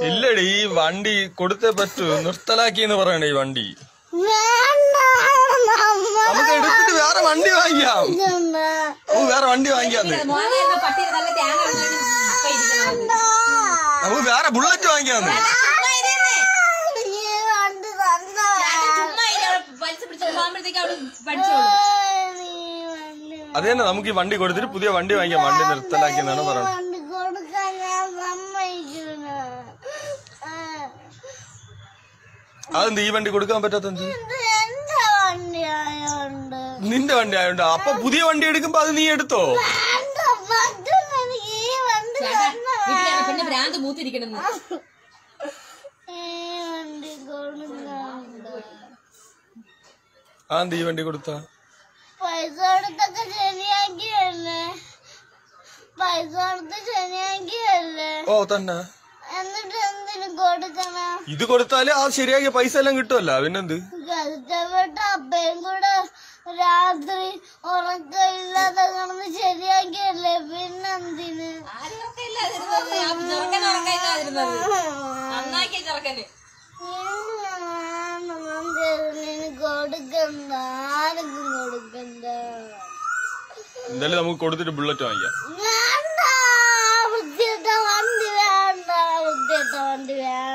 ഇല്ലടി ഈ വണ്ടി കൊടുത്തേ പറ്റൂ. നിർത്തലാക്കിയെന്ന് പറയണേ ഈ വണ്ടി. നമുക്ക് എടുത്തിട്ട് വേറെ വണ്ടി വാങ്ങിക്കാം. വേറെ വണ്ടി വാങ്ങിക്കാന്ന്. നമുക്ക് വേറെ ബുള്ളറ്റ് വാങ്ങിക്കാന്ന്. അത് തന്നെ, നമുക്ക് ഈ വണ്ടി കൊടുത്തിട്ട് പുതിയ വണ്ടി വാങ്ങിക്കാം. വണ്ടി നിർത്തലാക്കിയെന്നാണ് പറയുന്നത്. അതെന്ത് ഈ വണ്ടി കൊടുക്കാൻ പറ്റാത്തത്? നിന്റെ വണ്ടി ആയോണ്ട്. അപ്പൊ പുതിയ വണ്ടി എടുക്കുമ്പോ അത് നീ എടുത്തോ? അതെന്ത് ഈ വണ്ടി കൊടുത്താ? പൈസ കൊടുത്തൊക്കെ ശരിയാക്കിയല്ലേ. പൈസ കൊടുത്ത് ശരിയാക്കിയല്ലേ. ഓ തന്നെ. എന്നിട്ട് എന്തിനു കൊടുക്കണം? ഇത് കൊടുത്താല് ആ ശരിയാക്കിയ പൈസ എല്ലാം കിട്ടുമല്ല. പിന്നെന്ത്? കഷ്ടപ്പെട്ട അപ്പയും കൂടെ രാത്രി ഉറക്കമില്ലാതെ കിടന്ന് ശരിയാക്കിയല്ലേ. പിന്നെന്തിന്? കൊടുക്കണ്ട, ആർക്കും കൊടുക്കണ്ട. എന്തായാലും നമുക്ക് കൊടുത്തിട്ട് ബുള്ളറ്റ് വാങ്ങിക്കാം. വേണ്ട, വൃത്തിയിട്ട വണ്ടി വേണ്ട, വൃത്തിയിട്ട വണ്ടി വേണ്ട.